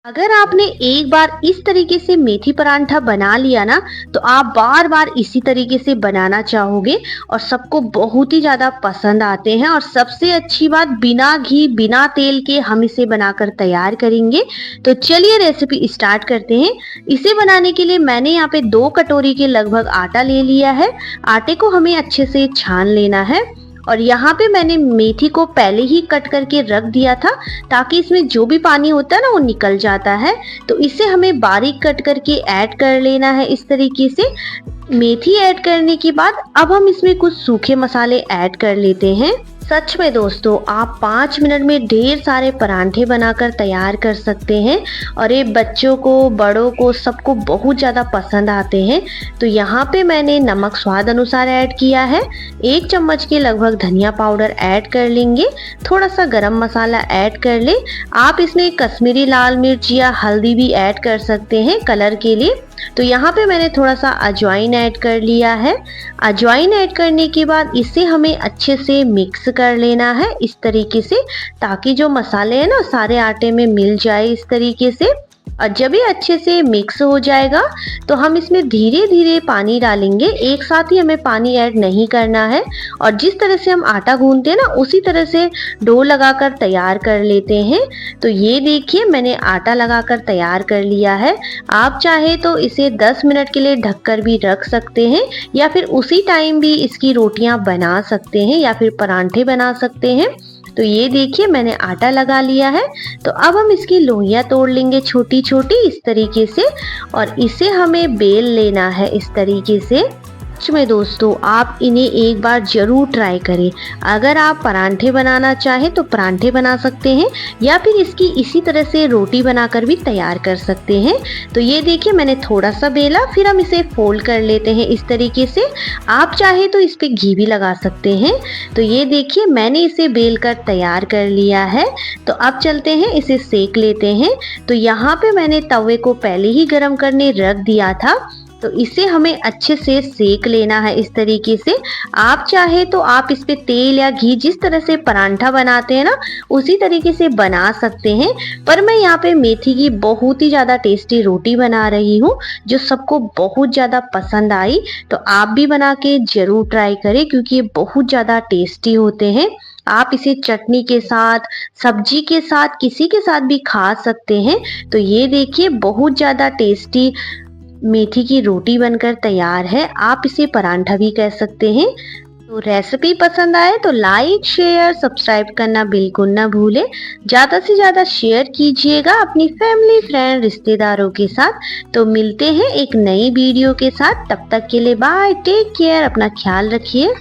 अगर आपने एक बार इस तरीके से मेथी परांठा बना लिया ना, तो आप बार बार इसी तरीके से बनाना चाहोगे और सबको बहुत ही ज्यादा पसंद आते हैं। और सबसे अच्छी बात, बिना घी बिना तेल के हम इसे बनाकर तैयार करेंगे। तो चलिए रेसिपी स्टार्ट करते हैं। इसे बनाने के लिए मैंने यहाँ पे 2 कटोरी के लगभग आटा ले लिया है। आटे को हमें अच्छे से छान लेना है। और यहाँ पे मैंने मेथी को पहले ही कट करके रख दिया था, ताकि इसमें जो भी पानी होता है ना वो निकल जाता है। तो इसे हमें बारीक कट करके ऐड कर लेना है इस तरीके से। मेथी ऐड करने के बाद अब हम इसमें कुछ सूखे मसाले ऐड कर लेते हैं। सच में दोस्तों, आप 5 मिनट में ढेर सारे परांठे बनाकर तैयार कर सकते हैं और ये बच्चों को, बड़ों को, सबको बहुत ज़्यादा पसंद आते हैं। तो यहाँ पे मैंने नमक स्वाद अनुसार ऐड किया है। 1 चम्मच के लगभग धनिया पाउडर ऐड कर लेंगे। थोड़ा सा गरम मसाला ऐड कर ले। आप इसमें कश्मीरी लाल मिर्च या हल्दी भी ऐड कर सकते हैं कलर के लिए। तो यहाँ पे मैंने थोड़ा सा अजवाइन ऐड कर लिया है। अजवाइन ऐड करने के बाद इसे हमें अच्छे से मिक्स कर लेना है इस तरीके से, ताकि जो मसाले हैं ना सारे आटे में मिल जाए इस तरीके से। और जब ये अच्छे से मिक्स हो जाएगा तो हम इसमें धीरे धीरे पानी डालेंगे। एक साथ ही हमें पानी ऐड नहीं करना है। और जिस तरह से हम आटा गूंथते हैं ना, उसी तरह से डो लगाकर तैयार कर लेते हैं। तो ये देखिए, मैंने आटा लगाकर तैयार कर लिया है। आप चाहे तो इसे 10 मिनट के लिए ढककर भी रख सकते हैं, या फिर उसी टाइम भी इसकी रोटियां बना सकते हैं या फिर परांठे बना सकते हैं। तो ये देखिए, मैंने आटा लगा लिया है। तो अब हम इसकी लोइयां तोड़ लेंगे छोटी छोटी इस तरीके से, और इसे हमें बेल लेना है इस तरीके से। सच में दोस्तों, आप इन्हें एक बार जरूर ट्राई करें। अगर आप परांठे बनाना चाहें तो परांठे बना सकते हैं, या फिर इसकी इसी तरह से रोटी बनाकर भी तैयार कर सकते हैं। तो ये देखिए, मैंने थोड़ा सा बेला, फिर हम इसे फोल्ड कर लेते हैं इस तरीके से। आप चाहे तो इस पे घी भी लगा सकते हैं। तो ये देखिए, मैंने इसे बेल कर तैयार कर लिया है। तो अब चलते हैं, इसे सेक लेते हैं। तो यहाँ पे मैंने तवे को पहले ही गर्म करने रख दिया था। तो इसे हमें अच्छे से सेक लेना है इस तरीके से। आप चाहे तो आप इस पे तेल या घी, जिस तरह से परांठा बनाते हैं ना, उसी तरीके से बना सकते हैं। पर मैं यहाँ पे मेथी की बहुत ही ज़्यादा टेस्टी रोटी बना रही हूँ, जो सबको बहुत ज़्यादा पसंद आई। तो आप भी बना के ज़रूर ट्राई करें, क्योंकि ये बहुत ज़्यादा टेस्टी होते हैं। आप इसे चटनी के साथ, सब्जी के साथ, किसी के साथ भी खा सकते हैं। तो ये देखिए, बहुत ज़्यादा टेस्टी मेथी की रोटी बनकर तैयार है। आप इसे परांठा भी कह सकते हैं। तो रेसिपी पसंद आए तो लाइक, शेयर, सब्सक्राइब करना बिल्कुल ना भूलें। ज़्यादा से ज़्यादा शेयर कीजिएगा अपनी फैमिली, फ्रेंड, रिश्तेदारों के साथ। तो मिलते हैं एक नई वीडियो के साथ। तब तक के लिए बाय, टेक केयर, अपना ख्याल रखिए।